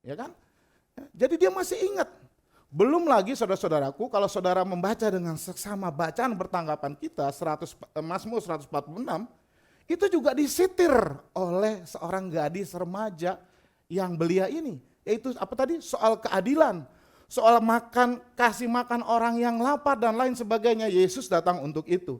ya kan? Jadi dia masih ingat. Belum lagi saudara-saudaraku, kalau saudara membaca dengan seksama bacaan bertanggapan kita, Mazmur 146, itu juga disitir oleh seorang gadis remaja yang belia ini. Yaitu apa tadi? Soal keadilan, soal kasih makan orang yang lapar dan lain sebagainya. Yesus datang untuk itu.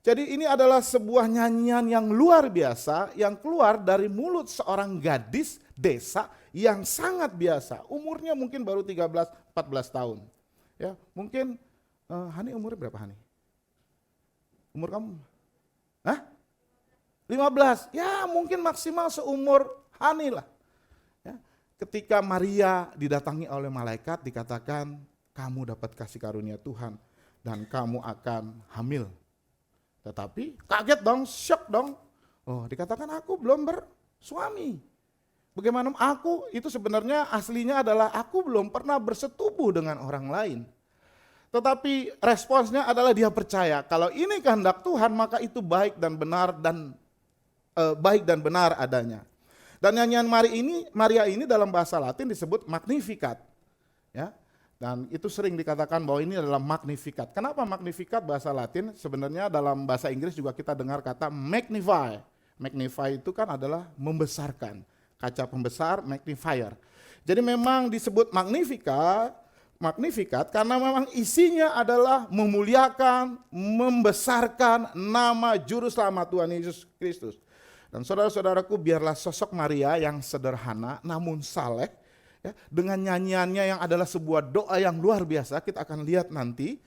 Jadi ini adalah sebuah nyanyian yang luar biasa yang keluar dari mulut seorang gadis desa yang sangat biasa. Umurnya mungkin baru 13-14 tahun. Ya, mungkin Hani umurnya berapa, Hani? Umur kamu? Hah? 15. Ya, mungkin maksimal seumur Hani lah. Ya, ketika Maria didatangi oleh malaikat dikatakan kamu dapat kasih karunia Tuhan dan kamu akan hamil. Tetapi kaget dong, syok dong. Oh, dikatakan aku belum bersuami. Bagaimana aku? Itu sebenarnya aslinya adalah aku belum pernah bersetubuh dengan orang lain. Tetapi responsnya adalah dia percaya kalau ini kehendak Tuhan maka itu baik dan benar adanya. Dan nyanyian Maria ini dalam bahasa Latin disebut Magnificat. Ya. Dan itu sering dikatakan bahwa ini adalah Magnificat. Kenapa Magnificat bahasa Latin? Sebenarnya dalam bahasa Inggris juga kita dengar kata magnify. Magnify itu kan adalah membesarkan. Kaca pembesar, magnifier. Jadi memang disebut Magnificat karena memang isinya adalah memuliakan, membesarkan nama Juru Selamat Tuhan Yesus Kristus. Dan saudara-saudaraku, biarlah sosok Maria yang sederhana namun saleh, ya, dengan nyanyiannya yang adalah sebuah doa yang luar biasa, kita akan lihat nanti,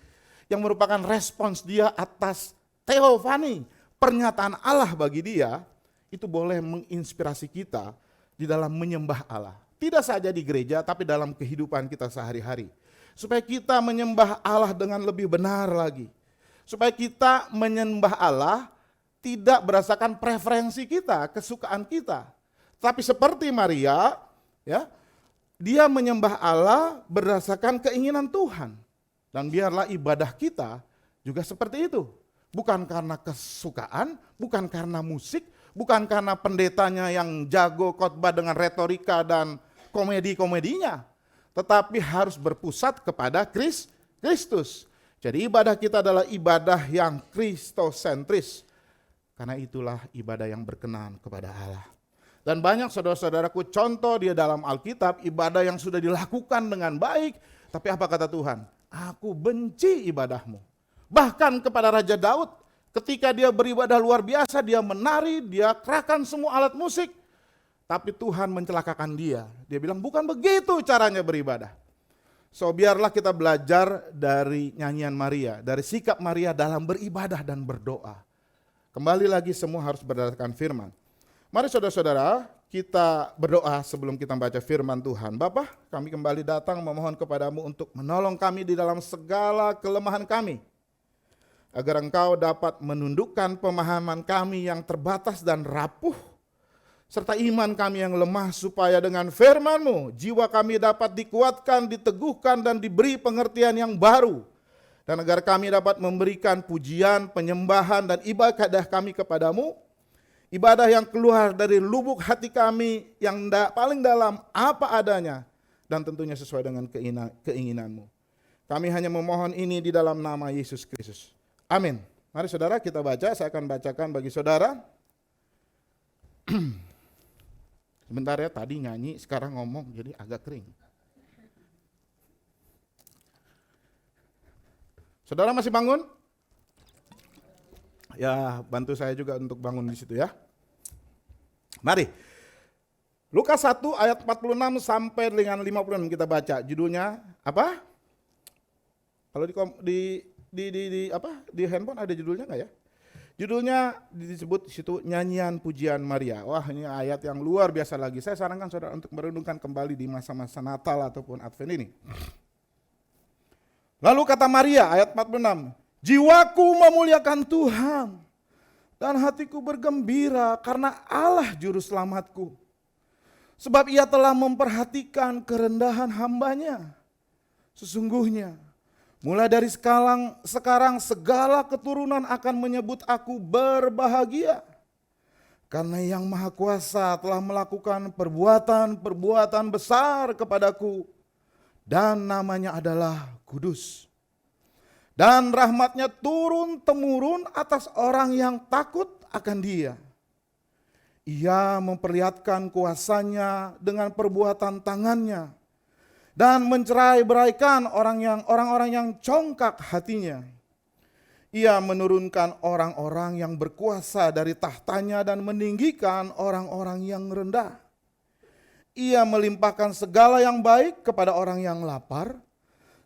yang merupakan respons dia atas teofani, pernyataan Allah bagi dia, itu boleh menginspirasi kita di dalam menyembah Allah. Tidak saja di gereja, tapi dalam kehidupan kita sehari-hari. Supaya kita menyembah Allah dengan lebih benar lagi. Supaya kita menyembah Allah tidak berdasarkan preferensi kita, kesukaan kita. Tapi seperti Maria, ya, dia menyembah Allah berdasarkan keinginan Tuhan. Dan biarlah ibadah kita juga seperti itu. Bukan karena kesukaan, bukan karena musik, bukan karena pendetanya yang jago khotbah dengan retorika dan komedi-komedinya. Tetapi harus berpusat kepada Kristus. Jadi ibadah kita adalah ibadah yang kristosentris. Karena itulah ibadah yang berkenan kepada Allah. Dan banyak saudara-saudaraku contoh dia dalam Alkitab ibadah yang sudah dilakukan dengan baik. Tapi apa kata Tuhan? Aku benci ibadahmu. Bahkan kepada Raja Daud ketika dia beribadah luar biasa, dia menari, dia kerahkan semua alat musik. Tapi Tuhan mencelakakan dia. Dia bilang bukan begitu caranya beribadah. So biarlah kita belajar dari nyanyian Maria, dari sikap Maria dalam beribadah dan berdoa. Kembali lagi semua harus berdasarkan firman. Mari saudara-saudara, kita berdoa sebelum kita membaca firman Tuhan. Bapa, kami kembali datang memohon kepadamu untuk menolong kami di dalam segala kelemahan kami. Agar Engkau dapat menundukkan pemahaman kami yang terbatas dan rapuh. Serta iman kami yang lemah supaya dengan firman-Mu, jiwa kami dapat dikuatkan, diteguhkan dan diberi pengertian yang baru. Dan agar kami dapat memberikan pujian, penyembahan dan ibadah kami kepadamu. Ibadah yang keluar dari lubuk hati kami yang paling dalam apa adanya. Dan tentunya sesuai dengan keinginan-Mu. Kami hanya memohon ini di dalam nama Yesus Kristus. Amin. Mari saudara kita baca, saya akan bacakan bagi saudara. Sebentar ya, tadi nyanyi, sekarang ngomong jadi agak kering. Saudara masih bangun? Ya, bantu saya juga untuk bangun di situ ya. Mari. Lukas 1 ayat 46 sampai dengan 56 kita baca. Judulnya apa? Kalau di handphone ada judulnya enggak ya? Judulnya disebut di situ nyanyian pujian Maria. Wah, ini ayat yang luar biasa lagi. Saya sarankan saudara untuk merenungkan kembali di masa-masa Natal ataupun Advent ini. Lalu kata Maria ayat 46, jiwaku memuliakan Tuhan dan hatiku bergembira karena Allah juru selamatku. Sebab ia telah memperhatikan kerendahan hambanya. Sesungguhnya mulai dari sekarang segala keturunan akan menyebut aku berbahagia. Karena yang Maha Kuasa telah melakukan perbuatan-perbuatan besar kepadaku, dan namanya adalah kudus. Dan rahmatnya turun-temurun atas orang yang takut akan Dia. Ia memperlihatkan kuasanya dengan perbuatan tangannya, dan mencerai-beraikan orang-orang yang congkak hatinya. Ia menurunkan orang-orang yang berkuasa dari tahtanya dan meninggikan orang-orang yang rendah. Ia melimpahkan segala yang baik kepada orang yang lapar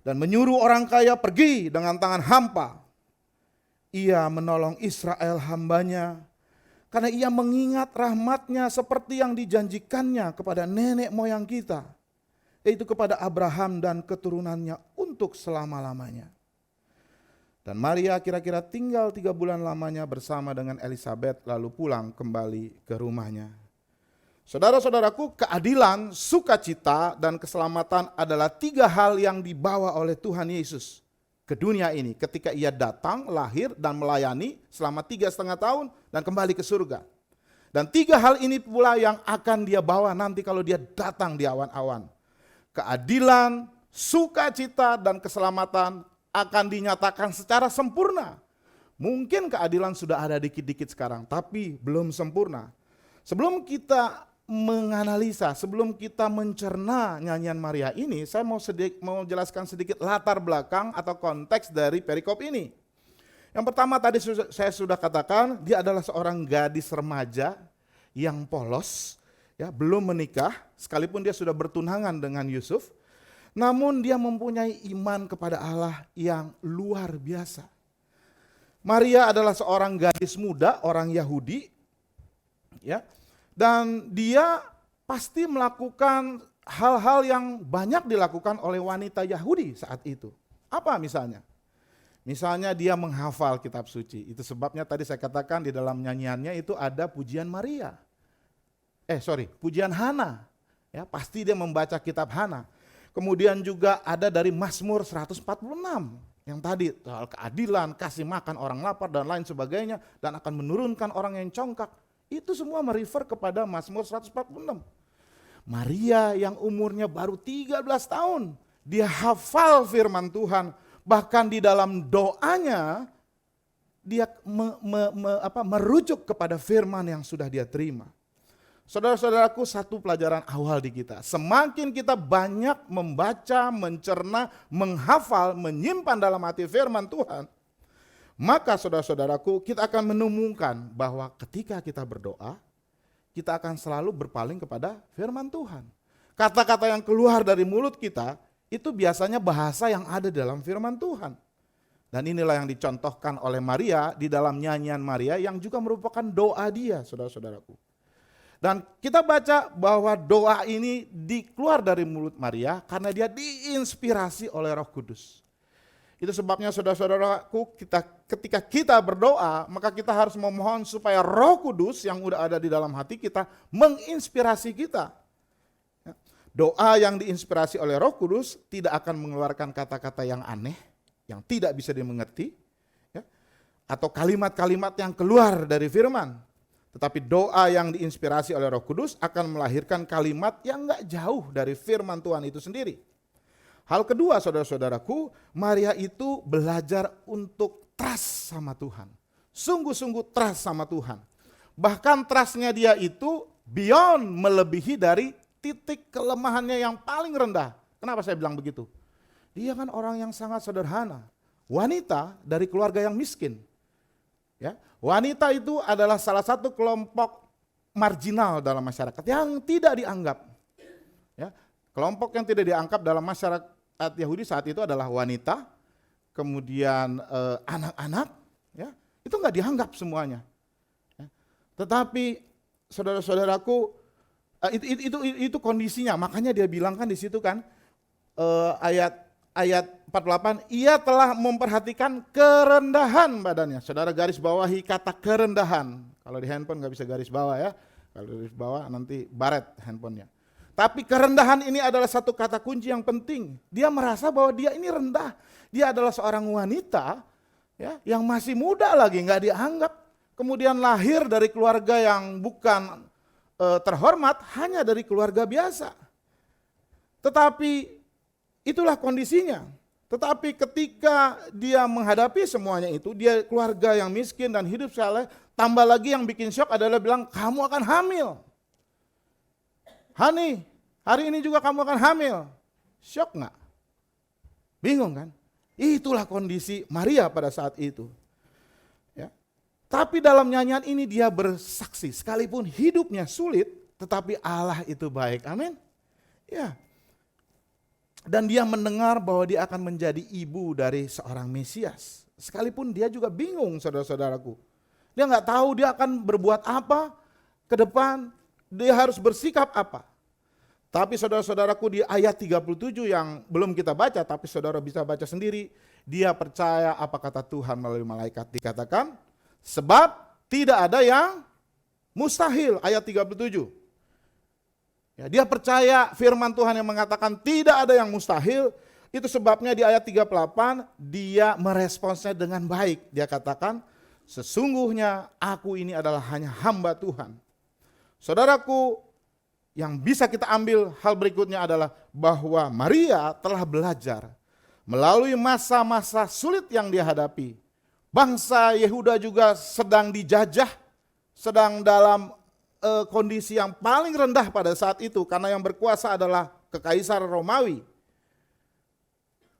dan menyuruh orang kaya pergi dengan tangan hampa. Ia menolong Israel hambanya karena ia mengingat rahmatnya seperti yang dijanjikannya kepada nenek moyang kita, yaitu kepada Abraham dan keturunannya untuk selama-lamanya. Dan Maria kira-kira tinggal 3 bulan lamanya bersama dengan Elisabet lalu pulang kembali ke rumahnya. Saudara-saudaraku, keadilan, sukacita, dan keselamatan adalah 3 hal yang dibawa oleh Tuhan Yesus ke dunia ini ketika Ia datang, lahir, dan melayani selama 3,5 tahun dan kembali ke surga. Dan 3 hal ini pula yang akan Dia bawa nanti kalau Dia datang di awan-awan. Keadilan, sukacita, dan keselamatan akan dinyatakan secara sempurna. Mungkin keadilan sudah ada dikit-dikit sekarang, tapi belum sempurna. Sebelum kita menganalisa, sebelum kita mencerna nyanyian Maria ini, saya mau jelaskan sedikit latar belakang atau konteks dari perikop ini. Yang pertama tadi saya sudah katakan, dia adalah seorang gadis remaja yang polos, ya, belum menikah, sekalipun dia sudah bertunangan dengan Yusuf. Namun dia mempunyai iman kepada Allah yang luar biasa. Maria adalah seorang gadis muda, orang Yahudi, ya, dan dia pasti melakukan hal-hal yang banyak dilakukan oleh wanita Yahudi saat itu. Apa misalnya? Misalnya dia menghafal kitab suci. Itu sebabnya tadi saya katakan di dalam nyanyiannya itu ada pujian Maria. Pujian Hana. Ya, pasti dia membaca kitab Hana. Kemudian juga ada dari Mazmur 146 yang tadi soal keadilan, kasih makan orang lapar dan lain sebagainya, dan akan menurunkan orang yang congkak. Itu semua merefer kepada Mazmur 146. Maria yang umurnya baru 13 tahun, dia hafal firman Tuhan, bahkan di dalam doanya dia merujuk kepada firman yang sudah dia terima. Saudara-saudaraku, satu pelajaran awal di kita. Semakin kita banyak membaca, mencerna, menghafal, menyimpan dalam hati firman Tuhan, maka saudara-saudaraku, kita akan menemukan bahwa ketika kita berdoa, kita akan selalu berpaling kepada firman Tuhan. Kata-kata yang keluar dari mulut kita, itu biasanya bahasa yang ada dalam firman Tuhan. Dan inilah yang dicontohkan oleh Maria di dalam nyanyian Maria yang juga merupakan doa dia, saudara-saudaraku. Dan kita baca bahwa doa ini dikeluar dari mulut Maria karena dia diinspirasi oleh Roh Kudus. Itu sebabnya saudara-saudaraku, ketika kita berdoa, maka kita harus memohon supaya Roh Kudus yang udah ada di dalam hati kita menginspirasi kita. Doa yang diinspirasi oleh Roh Kudus tidak akan mengeluarkan kata-kata yang aneh, yang tidak bisa dimengerti, ya, atau kalimat-kalimat yang keluar dari firman. Tetapi doa yang diinspirasi oleh Roh Kudus akan melahirkan kalimat yang gak jauh dari firman Tuhan itu sendiri. Hal kedua, saudara-saudaraku, Maria itu belajar untuk trust sama Tuhan. Sungguh-sungguh trust sama Tuhan. Bahkan trustnya dia itu beyond, melebihi dari titik kelemahannya yang paling rendah. Kenapa saya bilang begitu? Dia kan orang yang sangat sederhana. Wanita dari keluarga yang miskin. Ya, wanita itu adalah salah satu kelompok marginal dalam masyarakat yang tidak dianggap. Ya, kelompok yang tidak dianggap dalam masyarakat Yahudi saat itu adalah wanita, kemudian anak-anak, ya, itu nggak dianggap semuanya. Ya. Tetapi saudara-saudaraku, itu kondisinya. Makanya dia bilang kan di situ kan ayat 48, ia telah memperhatikan kerendahan badannya. Saudara garis bawahi kata kerendahan. Kalau di handphone nggak bisa garis bawah ya. Kalau garis bawah nanti baret handphonenya. Tapi kerendahan ini adalah satu kata kunci yang penting. Dia merasa bahwa dia ini rendah. Dia adalah seorang wanita, ya, yang masih muda lagi, nggak dianggap. kemudian lahir dari keluarga yang bukan terhormat, hanya dari keluarga biasa. Tetapi itulah kondisinya. Tetapi ketika dia menghadapi semuanya itu, dia keluarga yang miskin dan hidup saleh, tambah lagi yang bikin syok adalah bilang, kamu akan hamil. Hani, hari ini juga kamu akan hamil. Syok nggak? Bingung kan? Itulah kondisi Maria pada saat itu. Ya. Tapi dalam nyanyian ini dia bersaksi, sekalipun hidupnya sulit, tetapi Allah itu baik. Amin. Ya. Dan dia mendengar bahwa dia akan menjadi ibu dari seorang Mesias. Sekalipun dia juga bingung, saudara-saudaraku. Dia nggak tahu dia akan berbuat apa ke depan, dia harus bersikap apa. Tapi saudara-saudaraku, di ayat 37 yang belum kita baca, tapi saudara bisa baca sendiri, dia percaya apa kata Tuhan melalui malaikat. Dikatakan, sebab tidak ada yang mustahil, ayat 37. Ya, dia percaya firman Tuhan yang mengatakan tidak ada yang mustahil. Itu sebabnya di ayat 38 dia meresponsnya dengan baik. Dia katakan, sesungguhnya aku ini adalah hanya hamba Tuhan. Saudaraku, yang bisa kita ambil hal berikutnya adalah bahwa Maria telah belajar melalui masa-masa sulit yang dia hadapi. Bangsa Yehuda juga sedang dijajah, sedang dalam kondisi yang paling rendah pada saat itu, karena yang berkuasa adalah Kekaisaran Romawi.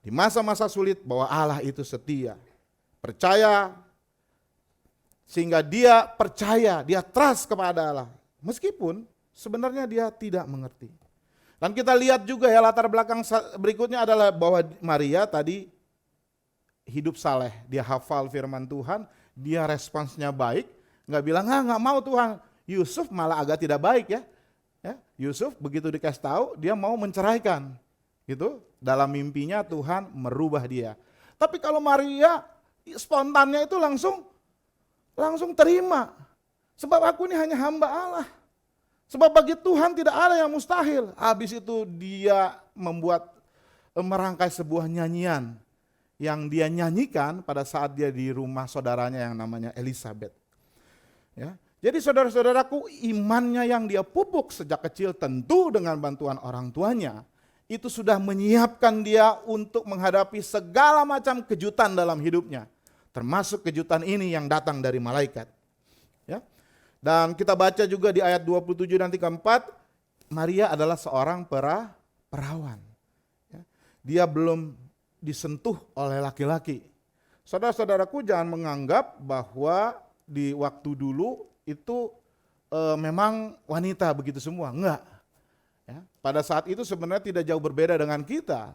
Di masa-masa sulit bahwa Allah itu setia, percaya, sehingga dia percaya, dia trust kepada Allah. Meskipun sebenarnya dia tidak mengerti. Dan kita lihat juga ya latar belakang berikutnya adalah bahwa Maria tadi hidup saleh, dia hafal firman Tuhan, dia responsnya baik, nggak bilang nggak mau Tuhan. Yusuf malah agak tidak baik ya. Yusuf begitu dikasih tahu dia mau menceraikan, gitu. Dalam mimpinya Tuhan merubah dia. Tapi kalau Maria spontannya itu langsung terima. Sebab aku ini hanya hamba Allah. Sebab bagi Tuhan tidak ada yang mustahil. Habis itu dia merangkai sebuah nyanyian yang dia nyanyikan pada saat dia di rumah saudaranya yang namanya Elizabeth. Ya. Jadi saudara-saudaraku, imannya yang dia pupuk sejak kecil tentu dengan bantuan orang tuanya, itu sudah menyiapkan dia untuk menghadapi segala macam kejutan dalam hidupnya. Termasuk kejutan ini yang datang dari malaikat. Ya. Dan kita baca juga di ayat 27 dan 34, Maria adalah seorang perawan. Ya. Dia belum disentuh oleh laki-laki. Saudara-saudaraku, jangan menganggap bahwa di waktu dulu itu memang wanita begitu semua, enggak. Ya, pada saat itu sebenarnya tidak jauh berbeda dengan kita.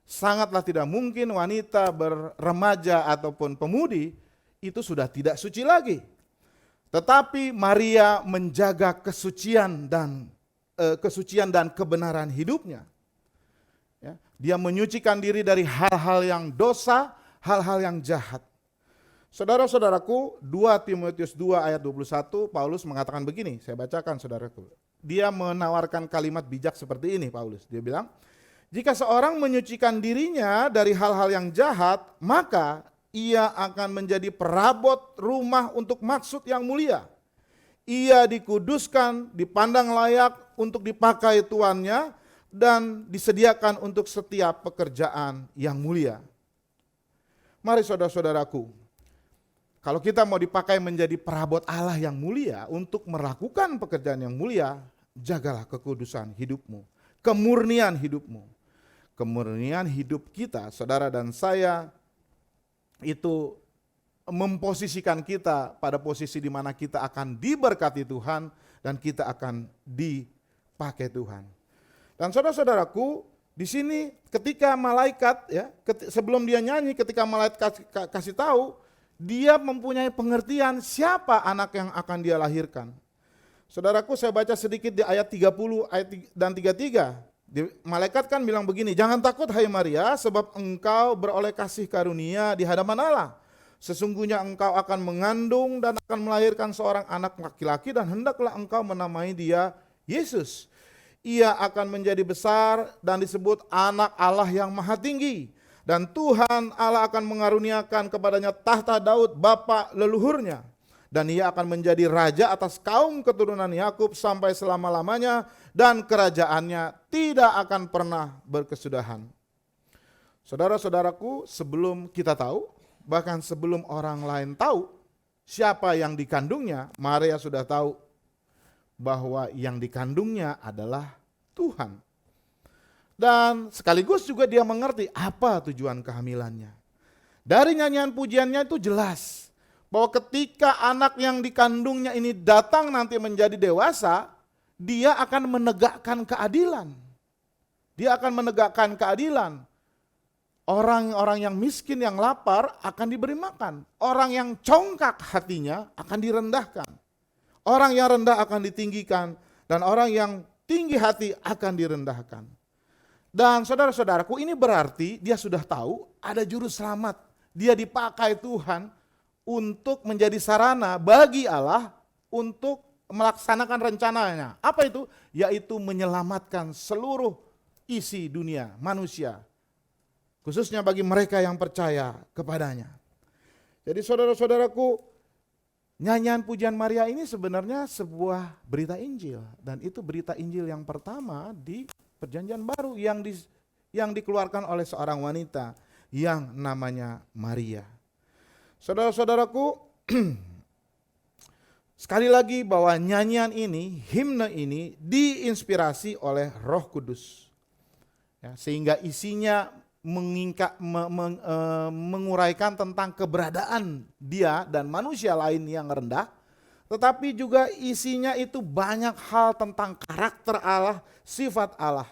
Sangatlah tidak mungkin wanita berremaja ataupun pemudi itu sudah tidak suci lagi. Tetapi Maria menjaga kesucian dan kebenaran hidupnya. Ya, dia menyucikan diri dari hal-hal yang dosa, hal-hal yang jahat. Saudara-saudaraku, 2 Timotius 2 ayat 21, Paulus mengatakan begini, saya bacakan saudaraku. Dia menawarkan kalimat bijak seperti ini Paulus. Dia bilang, jika seorang menyucikan dirinya dari hal-hal yang jahat, maka ia akan menjadi perabot rumah untuk maksud yang mulia. Ia dikuduskan, dipandang layak untuk dipakai tuannya, dan disediakan untuk setiap pekerjaan yang mulia. Mari saudara-saudaraku, kalau kita mau dipakai menjadi perabot Allah yang mulia untuk melakukan pekerjaan yang mulia, jagalah kekudusan hidupmu, kemurnian hidupmu. Kemurnian hidup kita, saudara dan saya, itu memposisikan kita pada posisi di mana kita akan diberkati Tuhan dan kita akan dipakai Tuhan. Dan saudara-saudaraku, di sini ketika malaikat ya, sebelum dia nyanyi, ketika malaikat kasih tahu, dia mempunyai pengertian siapa anak yang akan dia lahirkan. Saudaraku, saya baca sedikit di ayat 30 dan 33. Malaikat kan bilang begini, jangan takut hai Maria, sebab engkau beroleh kasih karunia di hadapan Allah. Sesungguhnya engkau akan mengandung dan akan melahirkan seorang anak laki-laki dan hendaklah engkau menamai dia Yesus. Ia akan menjadi besar dan disebut anak Allah yang maha tinggi. Dan Tuhan Allah akan mengaruniakan kepadanya tahta Daud bapa leluhurnya. Dan ia akan menjadi raja atas kaum keturunan Yakub sampai selama-lamanya, dan kerajaannya tidak akan pernah berkesudahan. Saudara-saudaraku, sebelum kita tahu, bahkan sebelum orang lain tahu siapa yang dikandungnya, Maria sudah tahu bahwa yang dikandungnya adalah Tuhan. Dan sekaligus juga dia mengerti apa tujuan kehamilannya. Dari nyanyian pujiannya itu jelas bahwa ketika anak yang dikandungnya ini datang nanti menjadi dewasa, dia akan menegakkan keadilan. Dia akan menegakkan keadilan. Orang-orang yang miskin, yang lapar akan diberi makan. Orang yang congkak hatinya akan direndahkan. Orang yang rendah akan ditinggikan, dan orang yang tinggi hati akan direndahkan. Dan saudara-saudaraku, ini berarti dia sudah tahu ada juru selamat. Dia dipakai Tuhan untuk menjadi sarana bagi Allah untuk melaksanakan rencananya. Apa itu? Yaitu menyelamatkan seluruh isi dunia manusia, khususnya bagi mereka yang percaya kepadanya. Jadi saudara-saudaraku, nyanyian pujian Maria ini sebenarnya sebuah berita Injil. Dan itu berita Injil yang pertama di Perjanjian Baru yang dikeluarkan oleh seorang wanita yang namanya Maria. Saudara-saudaraku, sekali lagi bahwa nyanyian ini, himne ini diinspirasi oleh Roh Kudus. Ya, sehingga isinya menguraikan tentang keberadaan dia dan manusia lain yang rendah, tetapi juga isinya itu banyak hal tentang karakter Allah, sifat Allah.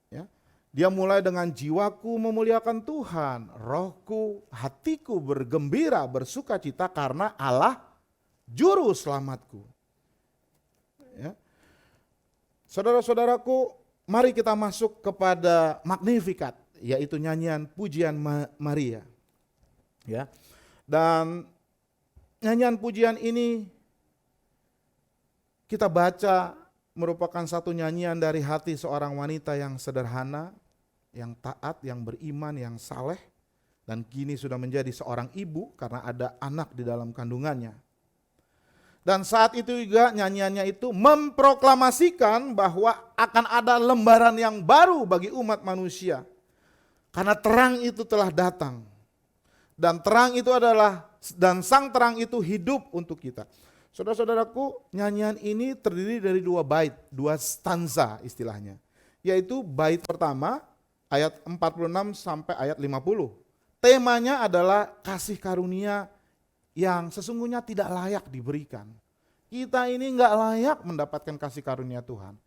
Ya, dia mulai dengan jiwaku memuliakan Tuhan, rohku, hatiku bergembira, bersuka cita karena Allah juru selamatku. Ya. Saudara-saudaraku, mari kita masuk kepada Magnificat, yaitu nyanyian pujian Maria. Ya. Dan nyanyian pujian ini kita baca merupakan satu nyanyian dari hati seorang wanita yang sederhana, yang taat, yang beriman, yang saleh, dan kini sudah menjadi seorang ibu karena ada anak di dalam kandungannya. Dan saat itu juga nyanyiannya itu memproklamasikan bahwa akan ada lembaran yang baru bagi umat manusia. Karena terang itu telah datang. Dan terang itu adalah, dan sang terang itu hidup untuk kita. Saudara-saudaraku, nyanyian ini terdiri dari 2 bait, 2 stanza istilahnya. Yaitu bait pertama ayat 46 sampai ayat 50. Temanya adalah kasih karunia yang sesungguhnya tidak layak diberikan. Kita ini enggak layak mendapatkan kasih karunia Tuhan.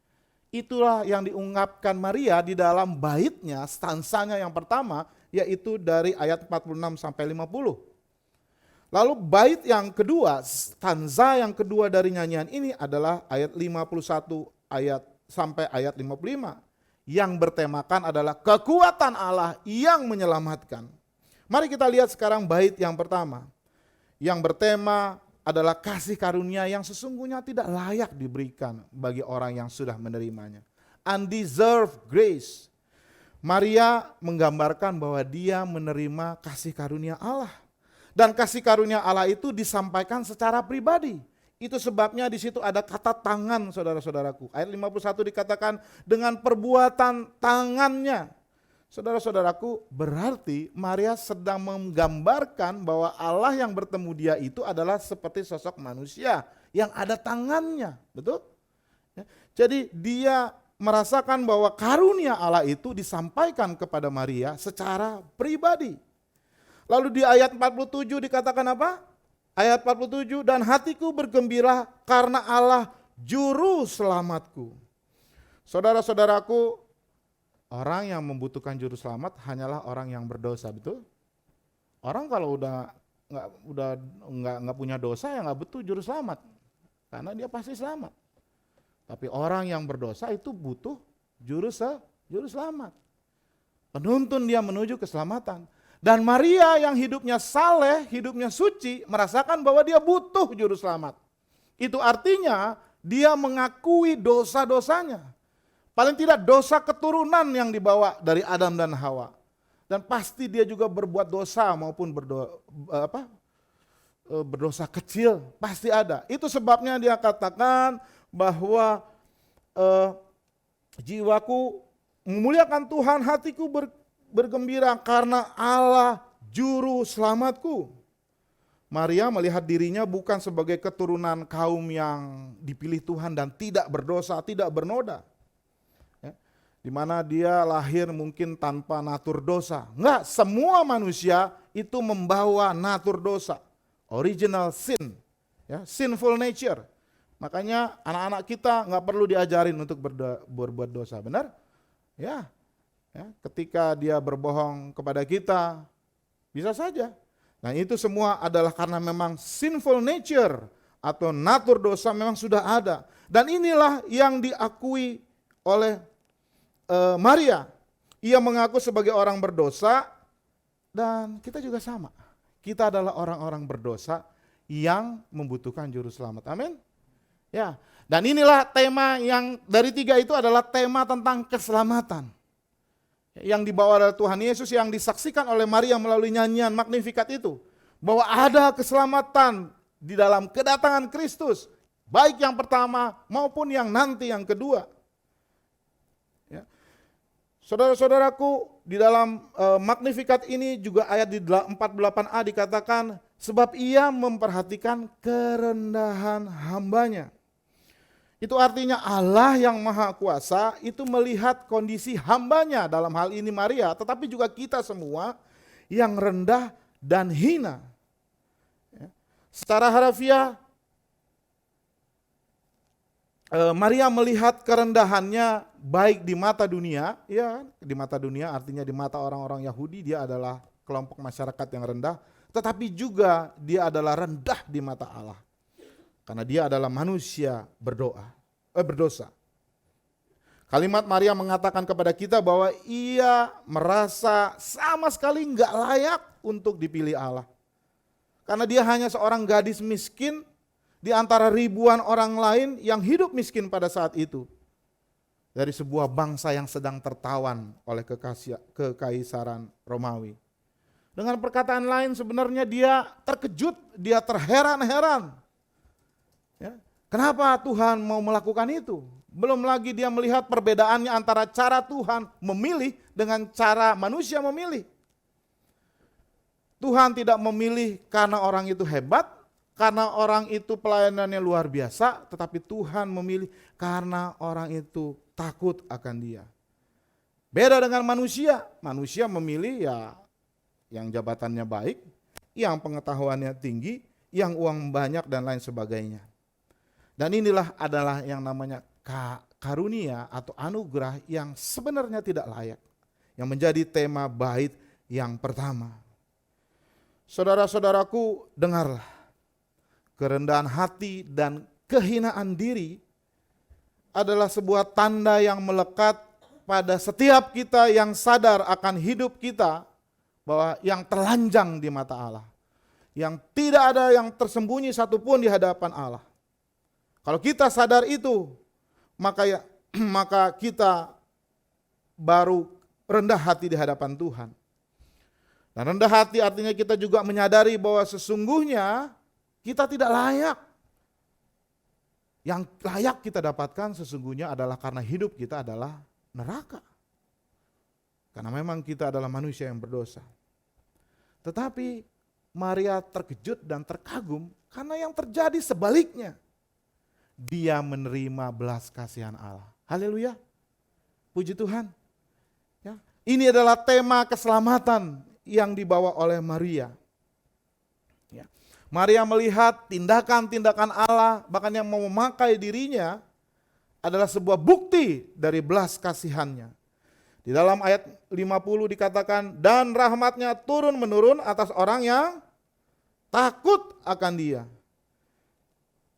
Itulah yang diungkapkan Maria di dalam baitnya, stansanya yang pertama, yaitu dari ayat 46 sampai 50. Lalu bait yang kedua, stanza yang kedua dari nyanyian ini adalah ayat 51 sampai ayat 55. Yang bertemakan adalah kekuatan Allah yang menyelamatkan. Mari kita lihat sekarang bait yang pertama. Yang bertema adalah kasih karunia yang sesungguhnya tidak layak diberikan bagi orang yang sudah menerimanya. Undeserved grace. Maria menggambarkan bahwa dia menerima kasih karunia Allah. Dan kasih karunia Allah itu disampaikan secara pribadi. Itu sebabnya di situ ada kata tangan, saudara-saudaraku. Ayat 51 dikatakan dengan perbuatan tangannya. Saudara-saudaraku, berarti Maria sedang menggambarkan bahwa Allah yang bertemu dia itu adalah seperti sosok manusia yang ada tangannya, betul? Ya, jadi dia merasakan bahwa karunia Allah itu disampaikan kepada Maria secara pribadi. Lalu di ayat 47 dikatakan apa? Ayat 47, dan hatiku bergembira karena Allah juru selamatku. Saudara-saudaraku, orang yang membutuhkan juru selamat hanyalah orang yang berdosa, betul? Orang kalau udah nggak punya dosa ya nggak butuh juru selamat, karena dia pasti selamat. Tapi orang yang berdosa itu butuh juru selamat, penuntun dia menuju keselamatan. Dan Maria yang hidupnya saleh, hidupnya suci, merasakan bahwa dia butuh juru selamat. Itu artinya dia mengakui dosa-dosanya. Paling tidak dosa keturunan yang dibawa dari Adam dan Hawa. Dan pasti dia juga berbuat dosa maupun berdosa kecil, pasti ada. Itu sebabnya dia katakan bahwa jiwaku memuliakan Tuhan, hatiku bergembira karena Allah juru selamatku. Maria melihat dirinya bukan sebagai keturunan kaum yang dipilih Tuhan dan tidak berdosa, tidak bernoda. Di mana dia lahir mungkin tanpa natur dosa. Enggak, semua manusia itu membawa natur dosa. Original sin, ya, sinful nature. Makanya anak-anak kita enggak perlu diajarin untuk berbuat dosa, benar? Ya, ketika dia berbohong kepada kita, bisa saja. Nah itu semua adalah karena memang sinful nature atau natur dosa memang sudah ada. Dan inilah yang diakui oleh Maria. Ia mengaku sebagai orang berdosa dan kita juga sama. Kita adalah orang-orang berdosa yang membutuhkan juru selamat. Amin. Ya. Dan inilah tema yang dari 3 itu adalah tema tentang keselamatan. Yang dibawa oleh Tuhan Yesus, yang disaksikan oleh Maria melalui nyanyian Magnificat itu. Bahwa ada keselamatan di dalam kedatangan Kristus. Baik yang pertama maupun yang nanti yang kedua. Saudara-saudaraku, di dalam Magnificat ini juga ayat di 48a dikatakan, sebab ia memperhatikan kerendahan hambanya. Itu artinya Allah yang maha kuasa itu melihat kondisi hambanya, dalam hal ini Maria, tetapi juga kita semua yang rendah dan hina. Secara harfiah, Maria melihat kerendahannya baik di mata dunia, ya, di mata dunia artinya di mata orang-orang Yahudi dia adalah kelompok masyarakat yang rendah, tetapi juga dia adalah rendah di mata Allah. Karena dia adalah manusia berdosa. Kalimat Maria mengatakan kepada kita bahwa ia merasa sama sekali enggak layak untuk dipilih Allah. Karena dia hanya seorang gadis miskin di antara ribuan orang lain yang hidup miskin pada saat itu. Dari sebuah bangsa yang sedang tertawan oleh kekaisaran Romawi. Dengan perkataan lain sebenarnya dia terkejut, dia terheran-heran. Ya, kenapa Tuhan mau melakukan itu? Belum lagi dia melihat perbedaannya antara cara Tuhan memilih dengan cara manusia memilih. Tuhan tidak memilih karena orang itu hebat, karena orang itu pelayanannya luar biasa, tetapi Tuhan memilih karena orang itu takut akan dia. Beda dengan manusia memilih ya yang jabatannya baik, yang pengetahuannya tinggi, yang uang banyak dan lain sebagainya. Dan inilah adalah yang namanya karunia atau anugerah yang sebenarnya tidak layak, yang menjadi tema bait yang pertama. Saudara-saudaraku, dengarlah. Kerendahan hati dan kehinaan diri adalah sebuah tanda yang melekat pada setiap kita yang sadar akan hidup kita, bahwa yang telanjang di mata Allah, yang tidak ada yang tersembunyi satupun di hadapan Allah. Kalau kita sadar itu, maka kita baru rendah hati di hadapan Tuhan. Dan rendah hati artinya kita juga menyadari bahwa sesungguhnya kita tidak layak. Yang layak kita dapatkan sesungguhnya adalah karena hidup kita adalah neraka. Karena memang kita adalah manusia yang berdosa. Tetapi Maria terkejut dan terkagum karena yang terjadi sebaliknya. Dia menerima belas kasihan Allah. Haleluya. Puji Tuhan. Ya, ini adalah tema keselamatan yang dibawa oleh Maria. Maria melihat tindakan-tindakan Allah, bahkan yang mau memakai dirinya, adalah sebuah bukti dari belas kasihannya. Di dalam ayat 50 dikatakan, dan rahmatnya turun-menurun atas orang yang takut akan dia.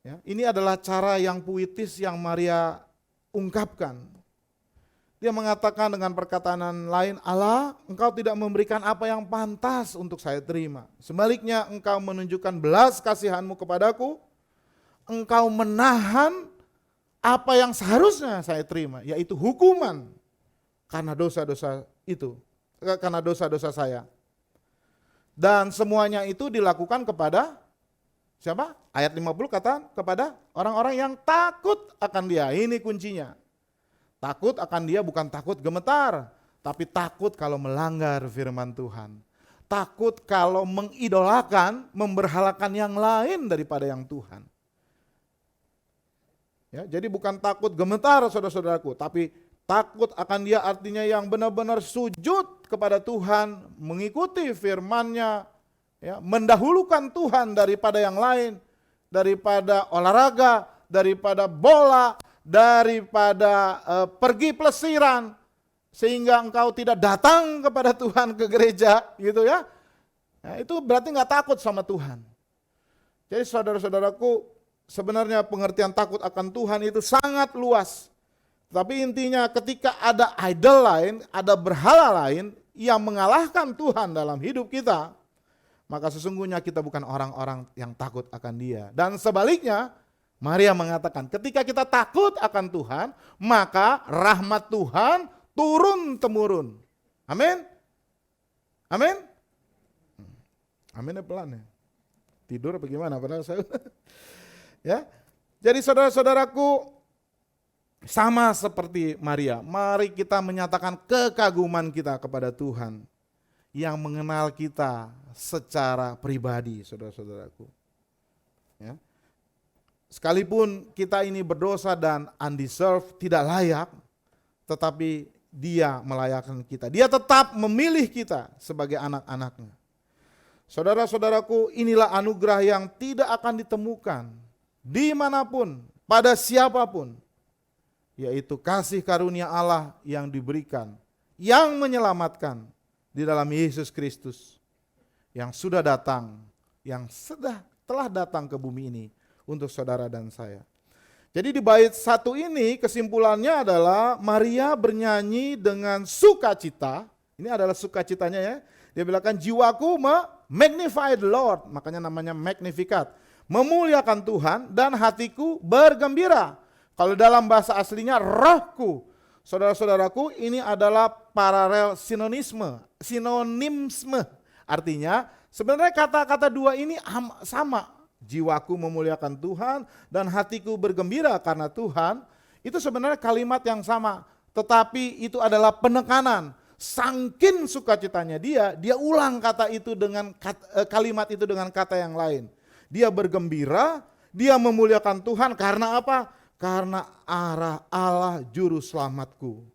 Ya, ini adalah cara yang puitis yang Maria ungkapkan. Dia mengatakan dengan perkataan lain, Allah, engkau tidak memberikan apa yang pantas untuk saya terima. Sebaliknya engkau menunjukkan belas kasihanmu kepadaku, engkau menahan apa yang seharusnya saya terima, yaitu hukuman karena dosa-dosa itu, karena dosa-dosa saya. Dan semuanya itu dilakukan kepada Siapa? Ayat 50 kata kepada orang-orang yang takut akan dia. Ini kuncinya. Takut akan dia bukan takut gemetar, tapi takut kalau melanggar firman Tuhan. Takut kalau mengidolakan, memberhalakan yang lain daripada yang Tuhan. Ya, jadi bukan takut gemetar saudara-saudaraku, tapi takut akan dia artinya yang benar-benar sujud kepada Tuhan, mengikuti firman-Nya, ya, mendahulukan Tuhan daripada yang lain, daripada olahraga, daripada bola, daripada pergi pelesiran, sehingga engkau tidak datang kepada Tuhan ke gereja, gitu ya. Nah, itu berarti nggak takut sama Tuhan. Jadi saudara-saudaraku, sebenarnya pengertian takut akan Tuhan itu sangat luas. Tapi intinya ketika ada idol lain, ada berhala lain yang mengalahkan Tuhan dalam hidup kita, maka sesungguhnya kita bukan orang-orang yang takut akan Dia. Dan sebaliknya, Maria mengatakan ketika kita takut akan Tuhan, maka rahmat Tuhan turun-temurun. Amin? Amin? Amin ya pelan ya. Tidur apa gimana? Padahal saya ya. Jadi saudara-saudaraku, sama seperti Maria, mari kita menyatakan kekaguman kita kepada Tuhan yang mengenal kita secara pribadi, saudara-saudaraku. Ya. Sekalipun kita ini berdosa dan undeserved, tidak layak, tetapi Dia melayakkan kita. Dia tetap memilih kita sebagai anak-anaknya. Saudara-saudaraku, inilah anugerah yang tidak akan ditemukan dimanapun, pada siapapun, yaitu kasih karunia Allah yang diberikan, yang menyelamatkan di dalam Yesus Kristus, yang sudah datang, yang telah datang ke bumi ini untuk saudara dan saya. Jadi di bait 1 ini kesimpulannya adalah Maria bernyanyi dengan sukacita. Ini adalah sukacitanya ya. Dia bilangkan jiwaku magnify the Lord, makanya namanya Magnificat. Memuliakan Tuhan dan hatiku bergembira. Kalau dalam bahasa aslinya rohku. Saudara-saudaraku, ini adalah paralel sinonimisme. Artinya sebenarnya kata-kata dua ini sama. Jiwaku memuliakan Tuhan dan hatiku bergembira karena Tuhan. Itu sebenarnya kalimat yang sama. Tetapi itu adalah penekanan. Sangkin sukacitanya dia ulang kata itu dengan kalimat itu dengan kata yang lain. Dia bergembira, dia memuliakan Tuhan karena apa? Karena Allah juru selamatku.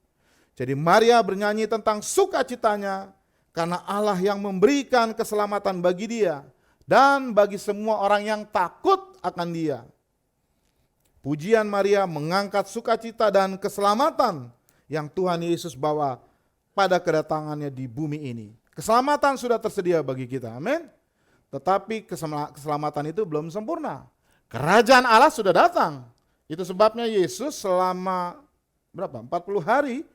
Jadi Maria bernyanyi tentang sukacitanya karena Allah yang memberikan keselamatan bagi dia dan bagi semua orang yang takut akan Dia. Pujian Maria mengangkat sukacita dan keselamatan yang Tuhan Yesus bawa pada kedatangannya di bumi ini. Keselamatan sudah tersedia bagi kita, amin. Tetapi keselamatan itu belum sempurna. Kerajaan Allah sudah datang. Itu sebabnya Yesus selama 40 hari,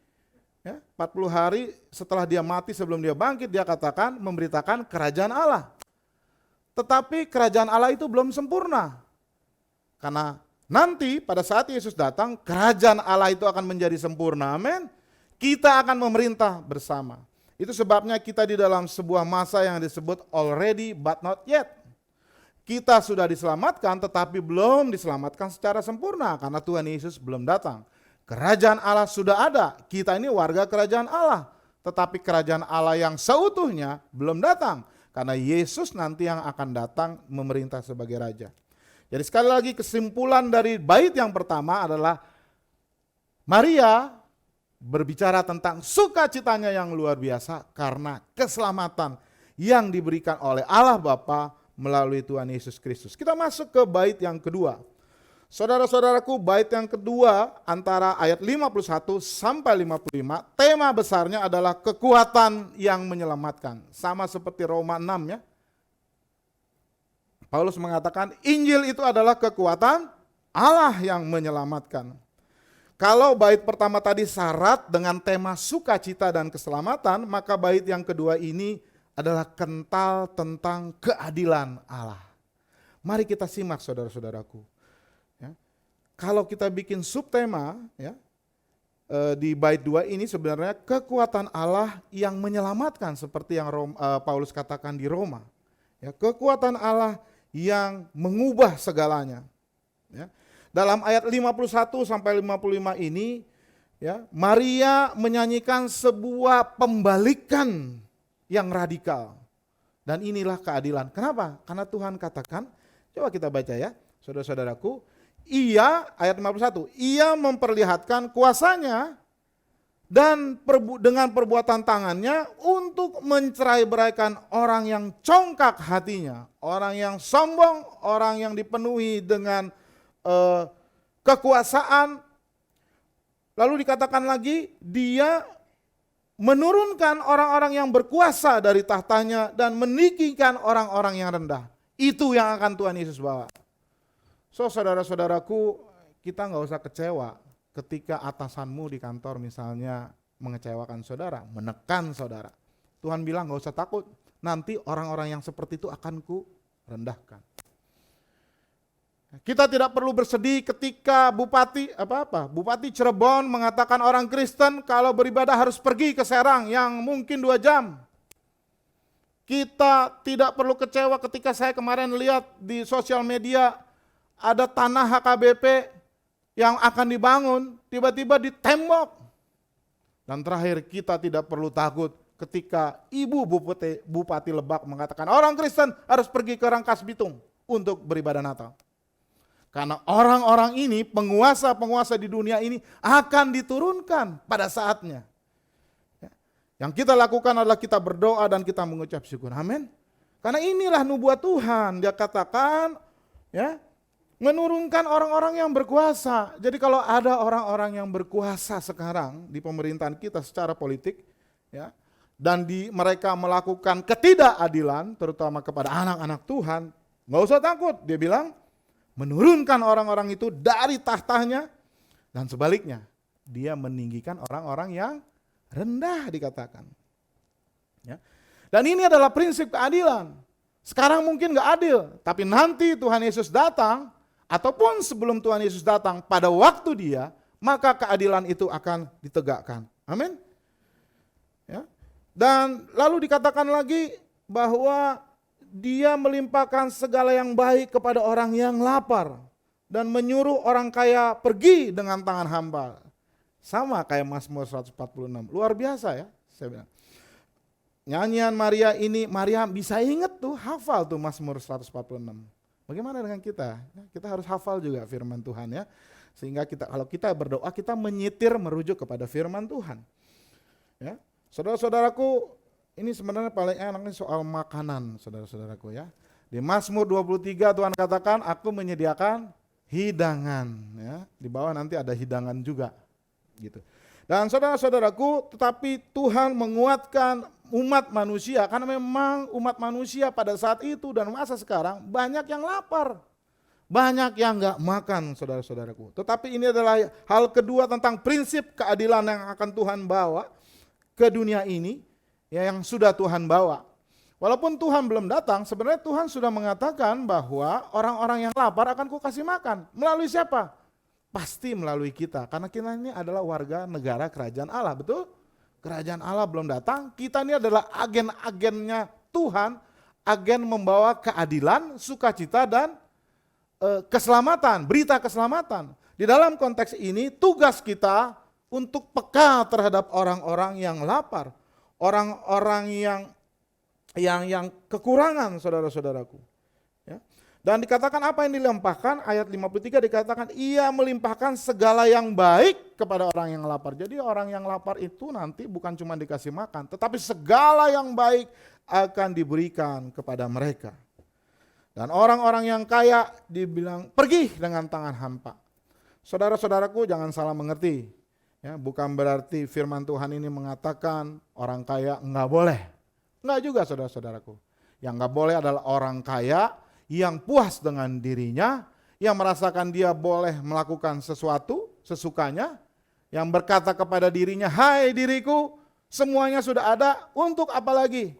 ya, 40 hari setelah dia mati sebelum dia bangkit, dia katakan memberitakan kerajaan Allah. Tetapi kerajaan Allah itu belum sempurna. Karena nanti pada saat Yesus datang, kerajaan Allah itu akan menjadi sempurna, amin. Kita akan memerintah bersama. Itu sebabnya kita di dalam sebuah masa yang disebut already but not yet. Kita sudah diselamatkan tetapi belum diselamatkan secara sempurna karena Tuhan Yesus belum datang. Kerajaan Allah sudah ada, kita ini warga kerajaan Allah. Tetapi kerajaan Allah yang seutuhnya belum datang karena Yesus nanti yang akan datang memerintah sebagai raja. Jadi sekali lagi kesimpulan dari bait yang pertama adalah Maria berbicara tentang sukacitanya yang luar biasa karena keselamatan yang diberikan oleh Allah Bapa melalui Tuhan Yesus Kristus. Kita masuk ke bait yang kedua. Saudara-saudaraku, bait yang kedua antara ayat 51 sampai 55, tema besarnya adalah kekuatan yang menyelamatkan. Sama seperti Roma 6 ya. Paulus mengatakan Injil itu adalah kekuatan Allah yang menyelamatkan. Kalau bait pertama tadi syarat dengan tema sukacita dan keselamatan, maka bait yang kedua ini adalah kental tentang keadilan Allah. Mari kita simak saudara-saudaraku. Ya. Kalau kita bikin subtema ya, di bait 2 ini sebenarnya kekuatan Allah yang menyelamatkan seperti yang Paulus katakan di Roma. Ya, kekuatan Allah yang mengubah segalanya. Ya. Dalam ayat 51 sampai 55 ini, ya, Maria menyanyikan sebuah pembalikan yang radikal. Dan inilah keadilan. Kenapa? Karena Tuhan katakan, coba kita baca ya, saudara-saudaraku, ia, ayat 51, ia memperlihatkan kuasanya dan dengan perbuatan tangannya untuk mencerai-beraikan orang yang congkak hatinya, orang yang sombong, orang yang dipenuhi dengan kekuasaan. Lalu dikatakan lagi, dia menurunkan orang-orang yang berkuasa dari tahtanya dan meninggikan orang-orang yang rendah. Itu yang akan Tuhan Yesus bawa. So, saudara-saudaraku, kita nggak usah kecewa ketika atasanmu di kantor misalnya mengecewakan saudara, menekan saudara. Tuhan bilang nggak usah takut, nanti orang-orang yang seperti itu akan ku rendahkan. Kita tidak perlu bersedih ketika Bupati Cirebon mengatakan orang Kristen kalau beribadah harus pergi ke Serang yang mungkin 2 jam. Kita tidak perlu kecewa ketika saya kemarin lihat di sosial media ada tanah HKBP yang akan dibangun, tiba-tiba ditembok. Dan terakhir, kita tidak perlu takut ketika Ibu Bupati Lebak mengatakan orang Kristen harus pergi ke Rangkas Bitung untuk beribadah Natal. Karena orang-orang ini, penguasa-penguasa di dunia ini akan diturunkan pada saatnya. Yang kita lakukan adalah kita berdoa dan kita mengucap syukur. Amin. Karena inilah nubuat Tuhan. Dia katakan, ya, menurunkan orang-orang yang berkuasa. Jadi kalau ada orang-orang yang berkuasa sekarang di pemerintahan kita secara politik, ya, dan mereka melakukan ketidakadilan, terutama kepada anak-anak Tuhan, nggak usah takut. Dia bilang, menurunkan orang-orang itu dari tahtanya, dan sebaliknya, dia meninggikan orang-orang yang rendah dikatakan. Ya. Dan ini adalah prinsip keadilan. Sekarang mungkin gak adil, tapi nanti Tuhan Yesus datang, ataupun sebelum Tuhan Yesus datang pada waktu dia, maka keadilan itu akan ditegakkan. Amin. Ya. Dan lalu dikatakan lagi bahwa dia melimpahkan segala yang baik kepada orang yang lapar dan menyuruh orang kaya pergi dengan tangan hamba. Sama kayak Mazmur 146. Luar biasa ya, saya bilang. Nyanyian Maria ini, Maria bisa ingat tuh, hafal tuh Mazmur 146. Bagaimana dengan kita? Kita harus hafal juga firman Tuhan ya. Sehingga kalau kita berdoa, kita menyitir merujuk kepada firman Tuhan. Ya. Saudara-saudaraku, ini sebenarnya paling enaknya soal makanan, saudara-saudaraku ya. Di Mazmur 23 Tuhan katakan, aku menyediakan hidangan. Ya. Di bawah nanti ada hidangan juga. Gitu. Dan saudara-saudaraku, tetapi Tuhan menguatkan umat manusia, karena memang umat manusia pada saat itu dan masa sekarang banyak yang lapar. Banyak yang gak makan, saudara-saudaraku. Tetapi ini adalah hal kedua tentang prinsip keadilan yang akan Tuhan bawa ke dunia ini, ya, yang sudah Tuhan bawa. Walaupun Tuhan belum datang, sebenarnya Tuhan sudah mengatakan bahwa orang-orang yang lapar akan Kukasih makan. Melalui siapa? Pasti melalui kita, karena kita ini adalah warga negara kerajaan Allah, betul? Kerajaan Allah belum datang, kita ini adalah agen-agennya Tuhan, agen membawa keadilan, sukacita dan keselamatan, berita keselamatan. Di dalam konteks ini tugas kita untuk peka terhadap orang-orang yang lapar, orang-orang yang kekurangan, saudara-saudaraku. Ya. Dan dikatakan apa yang dilimpahkan, ayat 53 dikatakan ia melimpahkan segala yang baik kepada orang yang lapar. Jadi orang yang lapar itu nanti bukan cuma dikasih makan, tetapi segala yang baik akan diberikan kepada mereka. Dan orang-orang yang kaya dibilang pergi dengan tangan hampa. Saudara-saudaraku jangan salah mengerti. Ya, bukan berarti firman Tuhan ini mengatakan orang kaya enggak boleh. Enggak juga saudara-saudaraku. Yang enggak boleh adalah orang kaya yang puas dengan dirinya, yang merasakan dia boleh melakukan sesuatu sesukanya, yang berkata kepada dirinya, hai diriku, semuanya sudah ada, untuk apa lagi?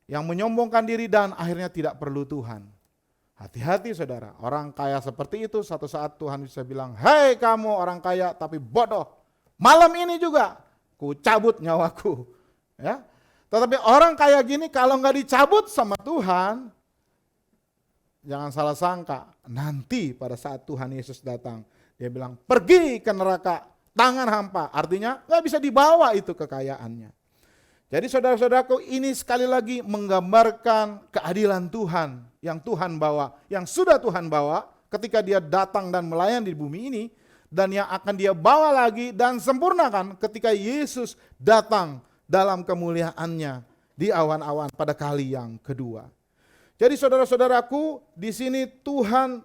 Yang menyombongkan diri dan akhirnya tidak perlu Tuhan. Hati-hati saudara, orang kaya seperti itu satu saat Tuhan bisa bilang, hai kamu orang kaya tapi bodoh, malam ini juga ku cabut nyawaku. Ya. Tetapi orang kaya gini kalau nggak dicabut sama Tuhan, jangan salah sangka, nanti pada saat Tuhan Yesus datang, dia bilang pergi ke neraka, tangan hampa. Artinya nggak bisa dibawa itu kekayaannya. Jadi saudara-saudaraku, ini sekali lagi menggambarkan keadilan Tuhan yang Tuhan bawa, yang sudah Tuhan bawa ketika dia datang dan melayani di bumi ini, dan yang akan dia bawa lagi dan sempurnakan ketika Yesus datang dalam kemuliaannya di awan-awan pada kali yang kedua. Jadi saudara-saudaraku, di sini Tuhan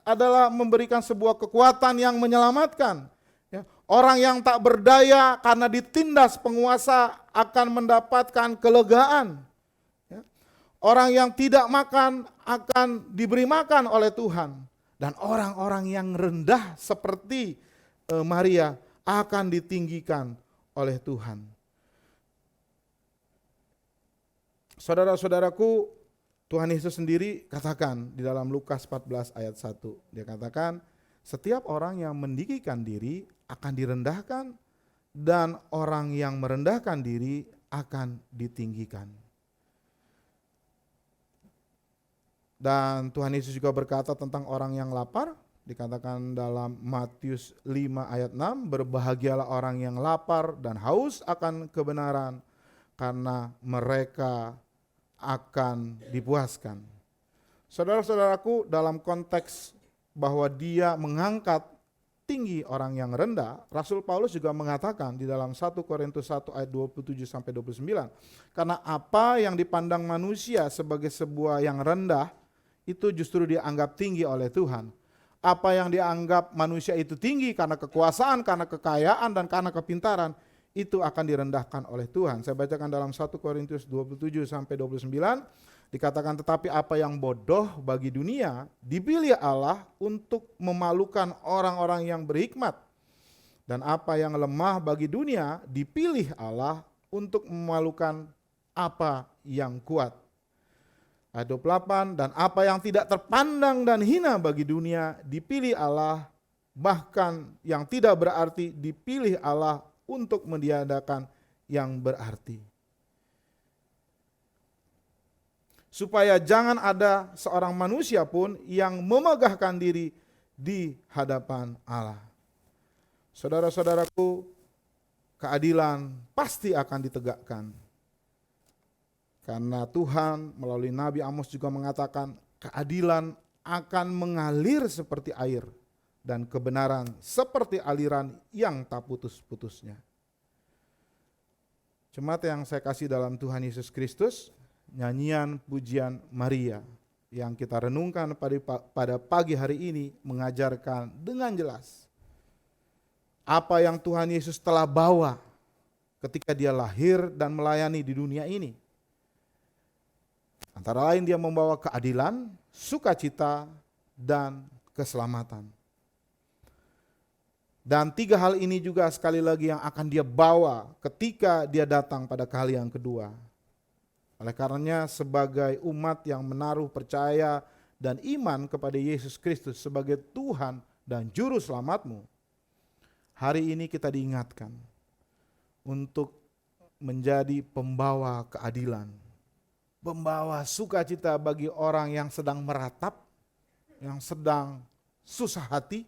adalah memberikan sebuah kekuatan yang menyelamatkan. Orang yang tak berdaya karena ditindas penguasa akan mendapatkan kelegaan. Orang yang tidak makan akan diberi makan oleh Tuhan. Dan orang-orang yang rendah seperti Maria akan ditinggikan oleh Tuhan. Saudara-saudaraku, Tuhan Yesus sendiri katakan di dalam Lukas 14 ayat 1. Dia katakan, setiap orang yang meninggikan diri akan direndahkan, dan orang yang merendahkan diri akan ditinggikan. Dan Tuhan Yesus juga berkata tentang orang yang lapar, dikatakan dalam Matius 5 ayat 6, berbahagialah orang yang lapar dan haus akan kebenaran, karena mereka akan dipuaskan. Saudara-saudaraku, dalam konteks bahwa dia mengangkat tinggi orang yang rendah, Rasul Paulus juga mengatakan di dalam 1 Korintus 1 ayat 27-29, karena apa yang dipandang manusia sebagai sebuah yang rendah, itu justru dianggap tinggi oleh Tuhan. Apa yang dianggap manusia itu tinggi karena kekuasaan, karena kekayaan, dan karena kepintaran, itu akan direndahkan oleh Tuhan. Saya bacakan dalam 1 Korintus 27-29, dikatakan, tetapi apa yang bodoh bagi dunia dipilih Allah untuk memalukan orang-orang yang berhikmat. Dan apa yang lemah bagi dunia dipilih Allah untuk memalukan apa yang kuat. Ayat 28, dan apa yang tidak terpandang dan hina bagi dunia dipilih Allah, bahkan yang tidak berarti dipilih Allah untuk meniadakan yang berarti. Supaya jangan ada seorang manusia pun yang memegahkan diri di hadapan Allah. Saudara-saudaraku, keadilan pasti akan ditegakkan. Karena Tuhan melalui Nabi Amos juga mengatakan, keadilan akan mengalir seperti air, dan kebenaran seperti aliran yang tak putus-putusnya. Jemaat yang saya kasih dalam Tuhan Yesus Kristus, nyanyian pujian Maria yang kita renungkan pada pagi hari ini mengajarkan dengan jelas apa yang Tuhan Yesus telah bawa ketika dia lahir dan melayani di dunia ini. Antara lain dia membawa keadilan, sukacita, dan keselamatan. Dan 3 hal ini juga sekali lagi yang akan dia bawa ketika dia datang pada kali yang kedua. Oleh karenanya sebagai umat yang menaruh percaya dan iman kepada Yesus Kristus sebagai Tuhan dan Juru Selamatmu, hari ini kita diingatkan untuk menjadi pembawa keadilan, pembawa sukacita bagi orang yang sedang meratap, yang sedang susah hati,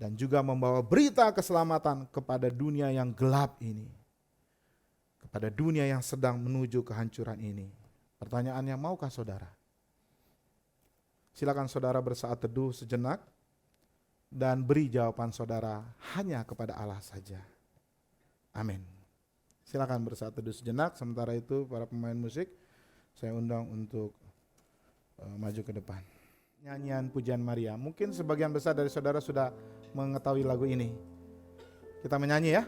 dan juga membawa berita keselamatan kepada dunia yang gelap ini, pada dunia yang sedang menuju kehancuran ini. Pertanyaannya, maukah saudara? Silakan saudara bersaat teduh sejenak dan beri jawaban saudara hanya kepada Allah saja. Amin. Silakan bersaat teduh sejenak. Sementara itu para pemain musik saya undang untuk maju ke depan. Nyanyian pujian Maria. Mungkin sebagian besar dari saudara sudah mengetahui lagu ini. Kita menyanyi ya.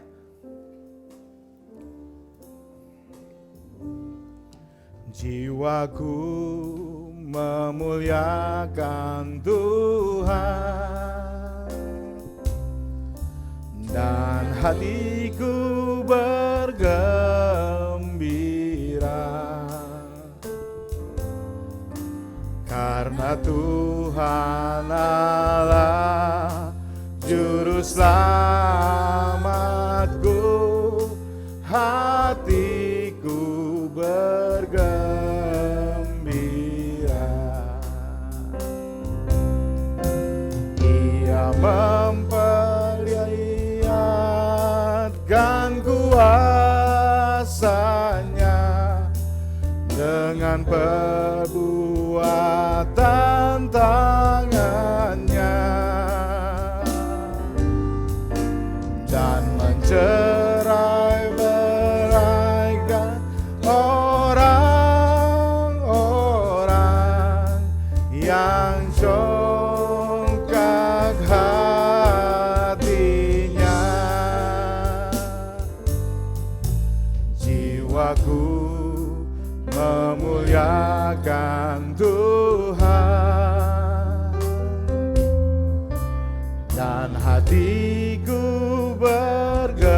Jiwaku memuliakan Tuhan, dan hatiku bergembira, karena Tuhan Allah Juru Selamatku, hatiku bergembira. Jiwaku memuliakan Tuhan, dan hatiku bergembira,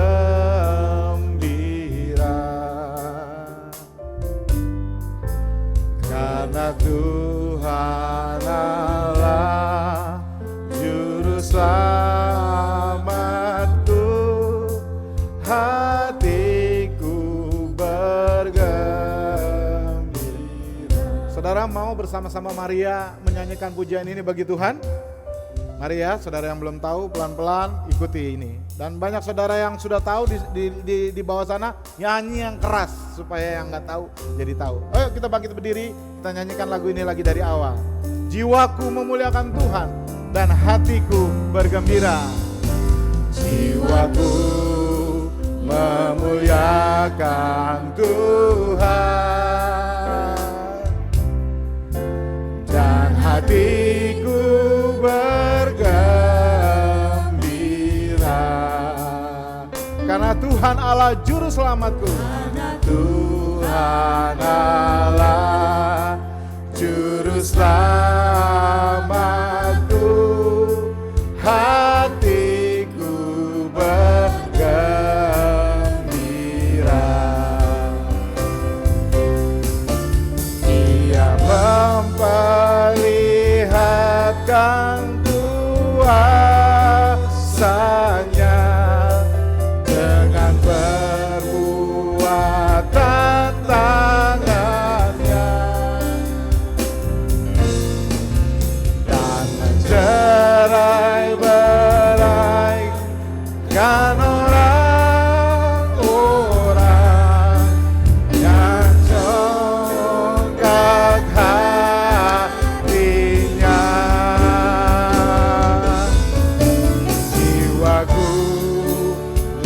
karena Tuhan Allah Juru Selamatku, hatiku bergembira. Saudara mau bersama-sama Maria menyanyikan pujian ini bagi Tuhan? Mari ya, saudara yang belum tahu pelan-pelan ikuti ini. Dan banyak saudara yang sudah tahu di bawah sana nyanyi yang keras supaya yang nggak tahu jadi tahu. Ayo kita bangkit berdiri, kita nyanyikan lagu ini lagi dari awal. Jiwaku memuliakan Tuhan dan hatiku bergembira. Jiwaku memuliakan Tuhan dan hatiku bergembira, karena Tuhan Allah Juru Selamatku. Tuhan Allah Juru Selamatku, hatiku bergembira. Dia memperlihatkan kuasa-Nya dengan perbuatan tangan-Nya, dan mencerai-beraikan orang-orang yang congkak hatinya. Jiwaku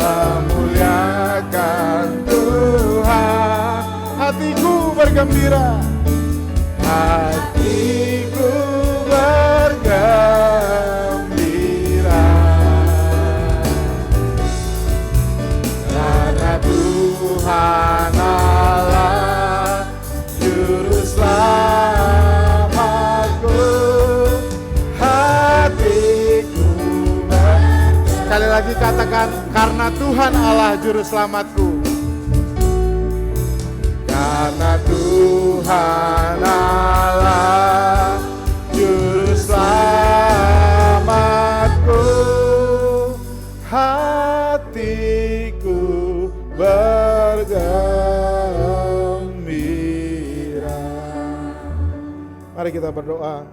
memuliakan Tuhan, hatiku bergembira, hatiku bergembira, karena Tuhan Allah Juru Selamatku, hatiku bergembira. Sekali lagi katakan, karena Tuhan Allah Juru Selamatku. Karena Tuhan Allah Juru Selamatku, hatiku bergembira. Mari kita berdoa.